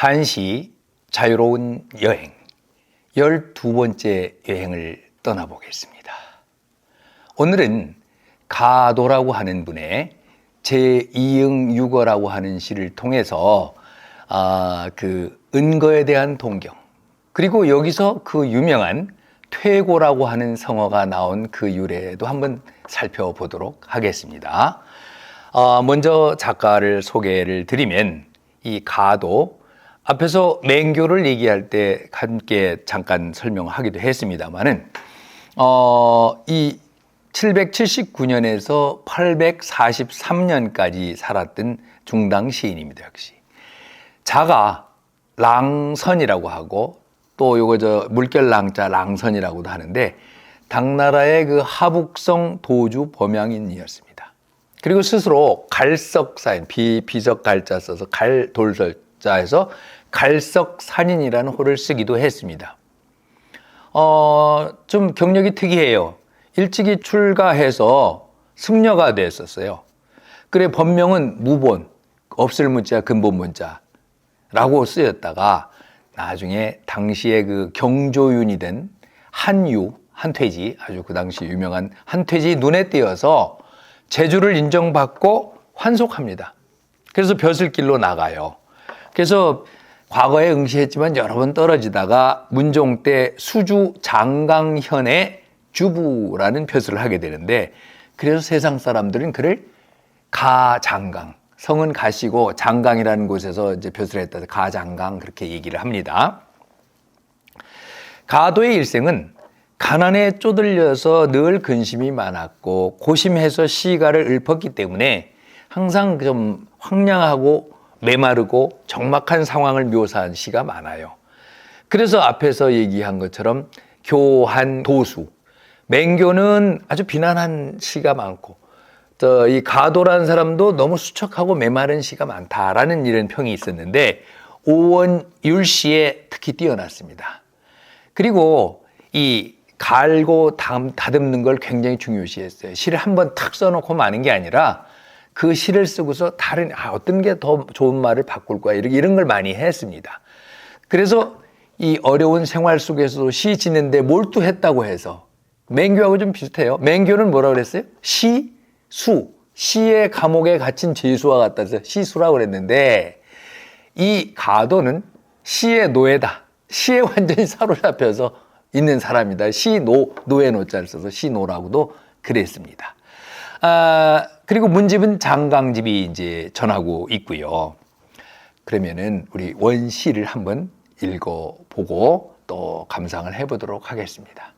한시 자유로운 여행 12번째 여행을 떠나보겠습니다. 오늘은 가도라고 하는 분의 제2응 유거라고 하는 시를 통해서 그 은거에 대한 동경, 그리고 여기서 그 유명한 퇴고라고 하는 성어가 나온 그 유래도 한번 살펴보도록 하겠습니다. 먼저 작가를 소개를 드리면 이 가도, 앞에서 맹교를 얘기할 때 함께 잠깐 설명하기도 했습니다만은 이 779년에서 843년까지 살았던 중당 시인입니다. 역시 자가 랑선이라고 하고, 또 요거 물결랑자 랑선이라고도 하는데, 당나라의 그 하북성 도주 범양인이었습니다. 그리고 스스로 갈석사인, 비석 갈자 써서 돌설자에서 갈석산인이라는 호를 쓰기도 했습니다. 좀 경력이 특이해요. 일찍이 출가해서 승려가 됐었어요. 그래 본명은 무본, 없을 문자 근본 문자라고 쓰였다가 나중에 당시에 그 경조윤이 된 한퇴지, 아주 그 당시 유명한 한퇴지 눈에 띄어서 재주를 인정받고 환속합니다. 그래서 벼슬길로 나가요. 그래서 과거에 응시했지만 여러 번 떨어지다가 문종 때 수주 장강현의 주부라는 벼슬을 하게 되는데, 그래서 세상 사람들은 그를 가장강, 성은 가시고 장강이라는 곳에서 이제 벼슬을 했다 해서 가장강 그렇게 얘기를 합니다. 가도의 일생은 가난에 쪼들려서 늘 근심이 많았고 고심해서 시가를 읊었기 때문에 항상 좀 황량하고 메마르고 적막한 상황을 묘사한 시가 많아요. 그래서 앞에서 얘기한 것처럼 교한 도수, 맹교는 아주 비난한 시가 많고, 이 가도라는 사람도 너무 수척하고 메마른 시가 많다라는 이런 평이 있었는데, 오원율시에 특히 뛰어났습니다. 그리고 이 갈고 다듬는 걸 굉장히 중요시했어요. 시를 한번 탁 써놓고 마는 게 아니라 그 시를 쓰고서 다른 어떤 게 더 좋은 말을 바꿀 거야, 이런 걸 많이 했습니다. 그래서 이 어려운 생활 속에서도 시 짓는데 몰두했다고 해서, 맹교하고 좀 비슷해요. 맹교는 뭐라고 그랬어요? 시의 감옥에 갇힌 죄수와 같다 해서 시수라고 그랬는데, 이 가도는 시의 노예다. 시에 완전히 사로잡혀서 있는 사람이다. 노의 노자를 써서 시노라고도 그랬습니다. 그리고 문집은 장강집이 이제 전하고 있고요. 그러면은 우리 원시를 한번 읽어보고 또 감상을 해보도록 하겠습니다.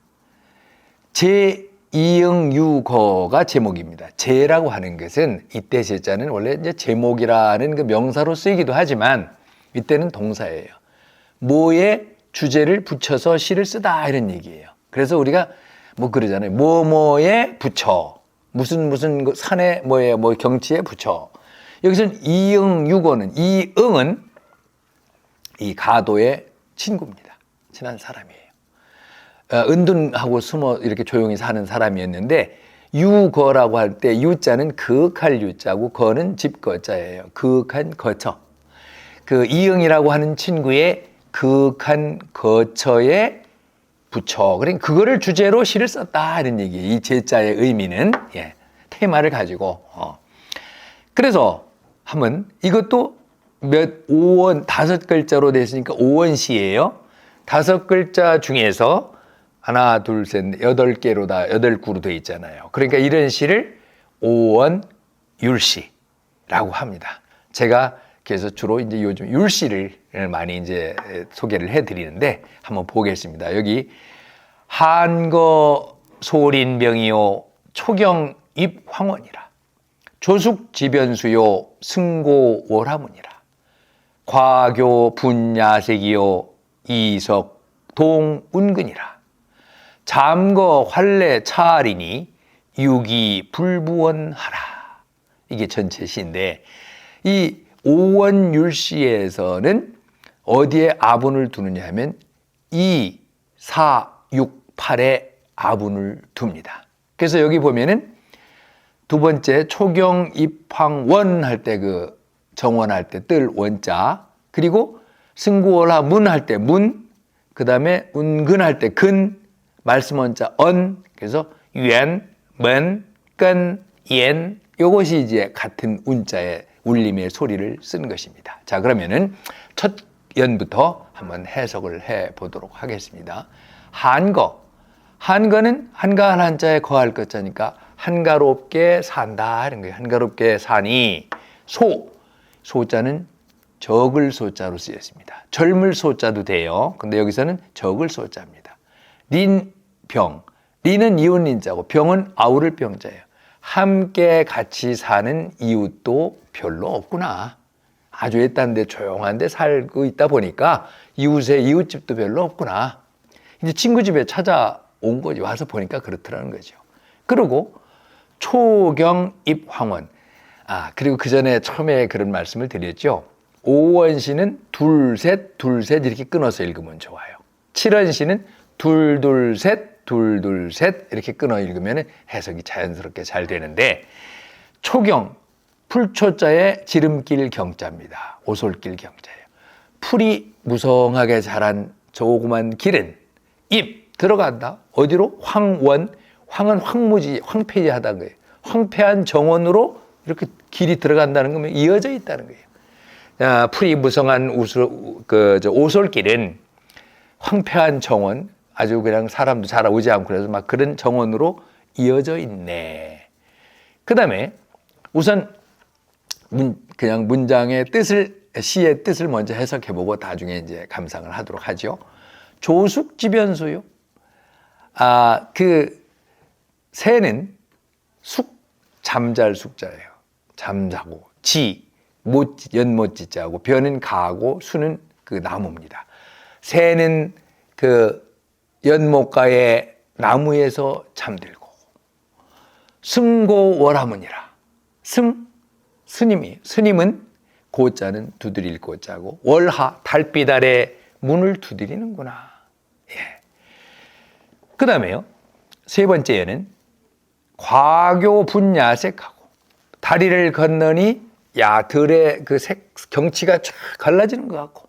제2응 유거가 제목입니다. 제라고 하는 것은, 이때 제자는 원래 이제 제목이라는 그 명사로 쓰이기도 하지만 이때는 동사예요. 뭐에 주제를 붙여서 시를 쓰다, 이런 얘기예요. 그래서 우리가 뭐 그러잖아요. 뭐뭐에 붙여, 무슨 산에 뭐 경치에 붙여. 여기서는 이응유거는, 이응은 이 가도의 친구입니다. 친한 사람이에요. 은둔하고 숨어 이렇게 조용히 사는 사람이었는데, 유거라고 할 때 유자는 그윽할 유자고 거는 집거자예요. 그윽한 거처. 그 이응이라고 하는 친구의 그윽한 거처에 붙여, 그러니까 그거를 주제로 시를 썼다, 이런 얘기예요. 이 제자의 의미는 테마를 가지고. 그래서 한번 이것도 다섯 글자로 됐으니까 5원시예요. 다섯 글자 중에서 하나, 둘, 셋, 8개로다, 8구로 되어 있잖아요. 그러니까 이런 시를 오원율시라고 합니다. 제가 그래서 주로 이제 요즘 율시를 많이 이제 소개를 해드리는데, 한번 보겠습니다. 여기 한거 소린병이요 초경입황원이라, 조숙지변수요 승고월하문이라, 과교 분야색이요 이석 동운근이라, 잠거 활례 차리니 유기 불부원하라. 이게 전체 시인데, 이 오원율시에서는 어디에 아분을 두느냐 하면 2, 4, 6, 8에 아분을 둡니다. 그래서 여기 보면은 두 번째 초경입황원 할 때 그 정원할 때 뜰 원자, 그리고 승구월하 문 할 때 문, 그 다음에 운근할 때 근, 말씀 원자 언, 그래서 연, 먼, 끈, 옌, 요것이 이제 같은 운자의 울림의 소리를 쓴 것입니다. 자, 그러면은 첫 연부터 한번 해석을 해 보도록 하겠습니다. 한거. 한거는 한가한 한자에 거할 것자니까 한가롭게 산다 이런 거예요. 한가롭게 사니. 소자는 적을 소자로 쓰였습니다. 젊을 소자도 돼요. 근데 여기서는 적을 소자입니다. 린병. 린은 이웃린자고 병은 아우를 병자예요. 함께 같이 사는 이웃도 별로 없구나. 아주 외딴데 조용한데 살고 있다 보니까 이웃에 이웃집도 별로 없구나. 이제 친구 집에 찾아온 거지. 와서 보니까 그렇더라는 거죠. 그리고 초경입황원. 그리고 그 전에 처음에 그런 말씀을 드렸죠. 오원시는 둘셋 둘셋 이렇게 끊어서 읽으면 좋아요. 칠원시는 둘둘셋 둘둘셋 이렇게 끊어 읽으면 해석이 자연스럽게 잘 되는데, 초경, 풀초자의 지름길 경자입니다. 오솔길 경자예요. 풀이 무성하게 자란 조그만 길은 입 들어간다. 어디로? 황원. 황은 황무지, 황폐하다는 거예요. 황폐한 정원으로 이렇게 길이 들어간다는 거면 이어져 있다는 거예요. 풀이 무성한 오솔길은 황폐한 정원, 아주 그냥 사람도 잘 오지 않고 그래서 막 그런 정원으로 이어져 있네. 그 다음에 우선 그냥 문장의 뜻을, 시의 뜻을 먼저 해석해보고 나중에 이제 감상을 하도록 하죠. 조숙지변수요. 그 새는 잠잘 숙자예요. 잠자고, 연못지자고, 변은 가고, 수는 그 나무입니다. 새는 그 연못가의 나무에서 잠들고, 승고월하문이라. 스님은 고자는 두드릴 고자고, 월하, 달빛 아래 문을 두드리는구나. 예. 그 다음에요. 세 번째 예는 과교 분야색하고, 다리를 건너니 들의 그 경치가 쫙 갈라지는 것 같고,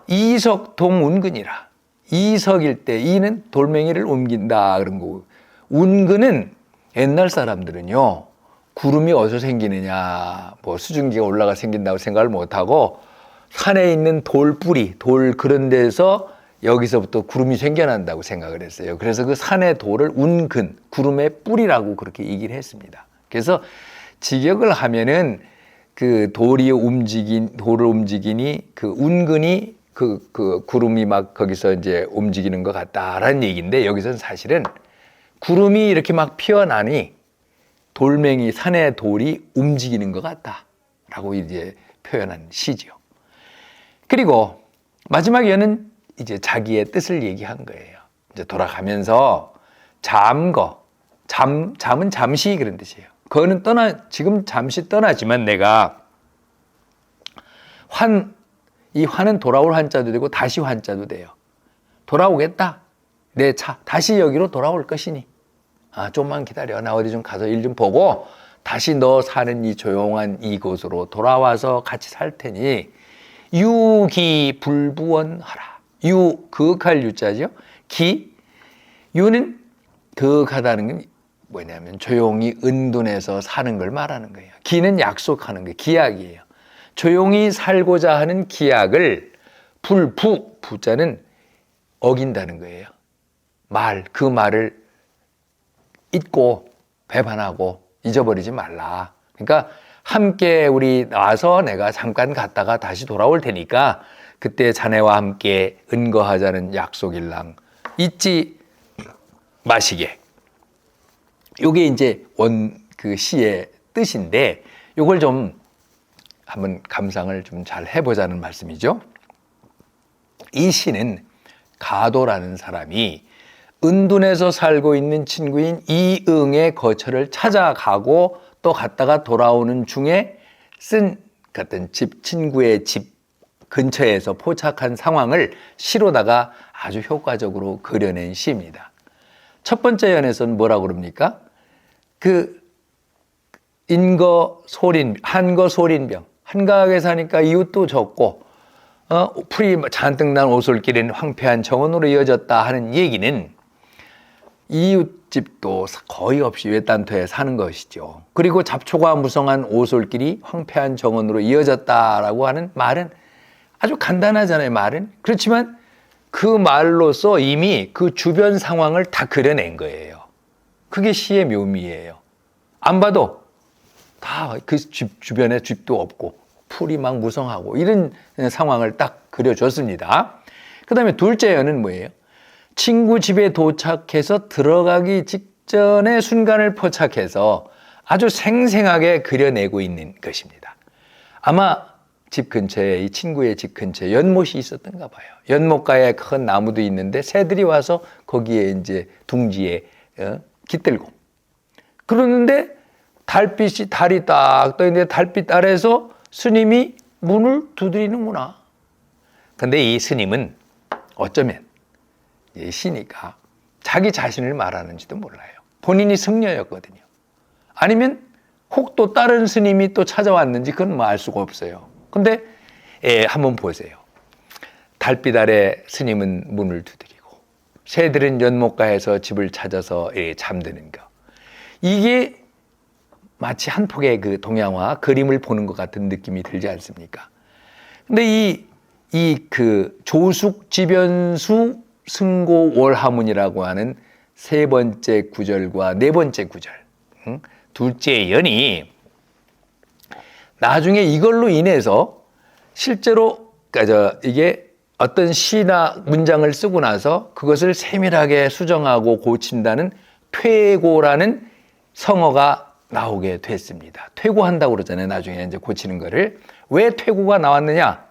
이석 동운근이라. 이석일 때 이는 돌멩이를 옮긴다 그런 거고, 운근은 옛날 사람들은요 구름이 어디서 생기느냐, 뭐 수증기가 올라가 생긴다고 생각을 못하고 산에 있는 돌뿌리, 돌 그런 데서 여기서부터 구름이 생겨난다고 생각을 했어요. 그래서 그 산의 돌을 운근, 구름의 뿌리라고 그렇게 얘기를 했습니다. 그래서 직역을 하면은 그 돌을 움직이니 그 운근이 그 구름이 막 거기서 이제 움직이는 것 같다라는 얘기인데, 여기서는 사실은 구름이 이렇게 막 피어나니 돌멩이, 산의 돌이 움직이는 것 같다라고 이제 표현한 시죠. 그리고 마지막에는 이제 자기의 뜻을 얘기한 거예요. 이제 돌아가면서 잠은 잠시 그런 뜻이에요. 그거는 지금 잠시 떠나지만 내가 이 환은 돌아올 한자도 되고 다시 환자도 돼요. 돌아오겠다. 내 차 다시 여기로 돌아올 것이니 좀만 기다려. 나 어디 좀 가서 일 좀 보고 다시 너 사는 이 조용한 이곳으로 돌아와서 같이 살 테니 유기불부원하라. 그윽할 유자죠. 유는 그윽하다는 건 뭐냐면 조용히 은둔해서 사는 걸 말하는 거예요. 기는 약속하는 거예요. 기약이에요. 조용히 살고자 하는 기약을 부자는 어긴다는 거예요. 그 말을 잊고 배반하고 잊어버리지 말라. 그러니까 함께 우리 나와서 내가 잠깐 갔다가 다시 돌아올 테니까 그때 자네와 함께 은거하자는 약속일랑 잊지 마시게. 요게 이제 그 시의 뜻인데, 요걸 좀 한번 감상을 좀 잘 해보자는 말씀이죠. 이 시는 가도라는 사람이 은둔에서 살고 있는 친구인 이응의 거처를 찾아가고 또 갔다가 돌아오는 중에 쓴 같은 친구의 집 근처에서 포착한 상황을 시로다가 아주 효과적으로 그려낸 시입니다. 첫 번째 연에서는 뭐라고 그럽니까? 한거 소린병. 한가하게 사니까 이웃도 적고, 풀이 잔뜩 난 오솔길은 황폐한 정원으로 이어졌다 하는 얘기는 이웃집도 거의 없이 외딴터에 사는 것이죠. 그리고 잡초가 무성한 오솔길이 황폐한 정원으로 이어졌다라고 하는 말은 아주 간단하잖아요, 말은. 그렇지만 그 말로써 이미 그 주변 상황을 다 그려낸 거예요. 그게 시의 묘미예요. 안 봐도 다 그 주변에 집도 없고 풀이 막 무성하고 이런 상황을 딱 그려줬습니다. 그 다음에 둘째 연은 뭐예요? 친구 집에 도착해서 들어가기 직전의 순간을 포착해서 아주 생생하게 그려내고 있는 것입니다. 아마 집 근처에, 이 친구의 집 근처에 연못이 있었던가 봐요. 연못가에 큰 나무도 있는데 새들이 와서 거기에 이제 둥지에 깃들고 그러는데 달이 딱 떠있는데 달빛 아래에서 스님이 문을 두드리는구나. 근데 이 스님은 어쩌면 시니까 자기 자신을 말하는지도 몰라요. 본인이 승려였거든요. 아니면 혹 또 다른 스님이 또 찾아왔는지 그건 뭐 알 수가 없어요. 근데 한번 보세요. 달빛 아래 스님은 문을 두드리고 새들은 연못가에서 집을 찾아서 잠드는 거. 이게 마치 한 폭의 그 동양화 그림을 보는 것 같은 느낌이 들지 않습니까? 근데 그 조숙 지변수 승고 월하문이라고 하는 세 번째 구절과 네 번째 구절, 둘째 연이 나중에 이걸로 인해서 실제로 이게 어떤 시나 문장을 쓰고 나서 그것을 세밀하게 수정하고 고친다는 퇴고라는 성어가 나오게 됐습니다. 퇴고한다고 그러잖아요. 나중에 이제 고치는 거를. 왜 퇴고가 나왔느냐?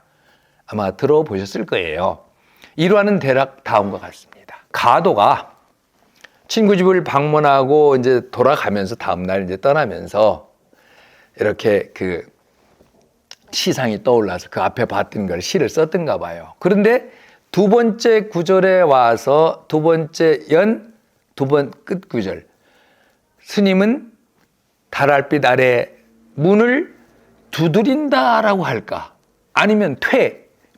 아마 들어보셨을 거예요. 일화는 대략 다음과 같습니다. 가도가 친구 집을 방문하고 이제 돌아가면서 다음날 이제 떠나면서 이렇게 그 시상이 떠올라서 그 앞에 봤던 걸 시를 썼던가 봐요. 그런데 두 번째 구절에 와서 두 번째 연, 두 번 끝 구절. 스님은 달알빛 아래 문을 두드린다라고 할까? 아니면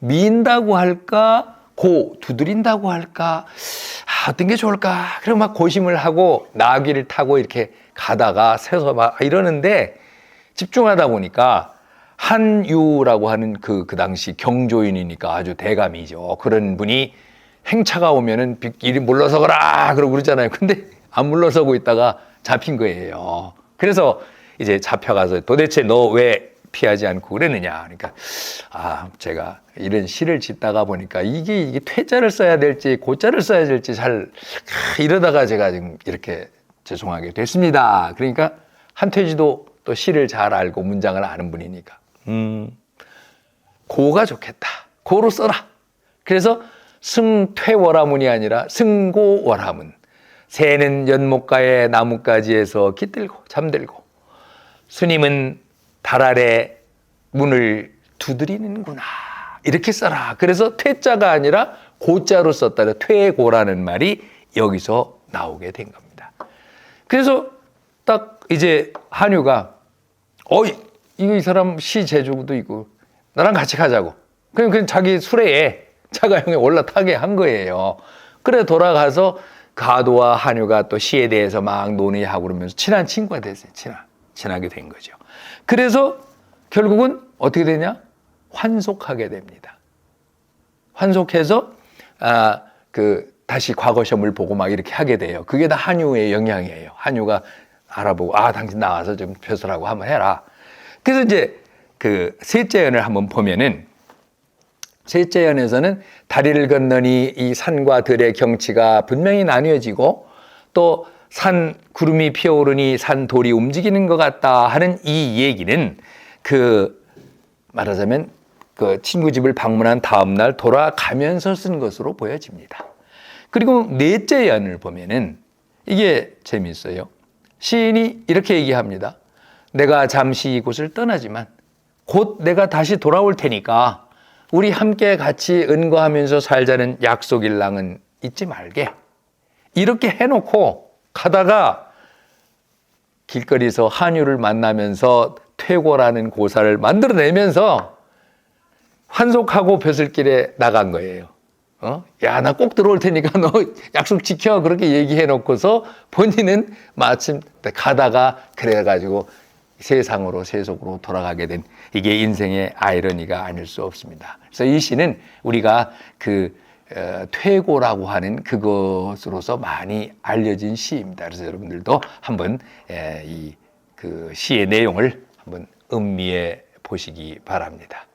민다고 할까? 두드린다고 할까? 어떤 게 좋을까? 그럼 막 고심을 하고 나귀를 타고 이렇게 가다가 세서 막 이러는데 집중하다 보니까 한유라고 하는 그 당시 경조인이니까 아주 대감이죠. 그런 분이 행차가 오면은 이리 물러서거라! 그러고 그러잖아요. 근데 안 물러서고 있다가 잡힌 거예요. 그래서 이제 잡혀가서 도대체 너 왜 피하지 않고 그랬느냐. 그러니까 제가 이런 시를 짓다가 보니까 이게 퇴자를 써야 될지 고자를 써야 될지 잘 이러다가 제가 지금 이렇게 죄송하게 됐습니다. 그러니까 한퇴지도 또 시를 잘 알고 문장을 아는 분이니까 고가 좋겠다. 고로 써라. 그래서 승퇴월하문이 아니라 승고월하문. 새는 연못가에 나뭇가지에서 깃들고 잠들고 스님은 달 아래 문을 두드리는구나. 이렇게 써라. 그래서 퇴자가 아니라 고자로 썼다. 퇴고라는 말이 여기서 나오게 된 겁니다. 그래서 딱 이제 한유가 이 사람 시 제주도 있고 나랑 같이 가자고. 그냥 자기 수레에 자가용에 올라타게 한 거예요. 그래 돌아가서 가도와 한유가 또 시에 대해서 막 논의하고 그러면서 친한 친구가 됐어요. 친하게 된 거죠. 그래서 결국은 어떻게 되냐? 환속하게 됩니다. 환속해서 다시 과거 시험을 보고 막 이렇게 하게 돼요. 그게 다 한유의 영향이에요. 한유가 알아보고 당신 나와서 좀 벼슬하고 한번 해라. 그래서 이제 그 셋째 연을 한번 보면은 셋째 연에서는 다리를 건너니 이 산과 들의 경치가 분명히 나뉘어지고 또 산 구름이 피어오르니 산 돌이 움직이는 것 같다 하는 이 얘기는 말하자면 그 친구 집을 방문한 다음 날 돌아가면서 쓴 것으로 보여집니다. 그리고 넷째 연을 보면은 이게 재미있어요. 시인이 이렇게 얘기합니다. 내가 잠시 이곳을 떠나지만 곧 내가 다시 돌아올 테니까 우리 함께 같이 은거하면서 살자는 약속일랑은 잊지 말게. 이렇게 해놓고 가다가 길거리에서 한유를 만나면서 퇴고라는 고사를 만들어내면서 환속하고 벼슬길에 나간 거예요. 야, 나 꼭 들어올 테니까 너 약속 지켜. 그렇게 얘기해 놓고서 본인은 마침 가다가 그래가지고 세상으로 세속으로 돌아가게 된 이게 인생의 아이러니가 아닐 수 없습니다. 그래서 이 시는 우리가 퇴고라고 하는 그것으로서 많이 알려진 시입니다. 그래서 여러분들도 한번 이 시의 내용을 한번 음미해 보시기 바랍니다.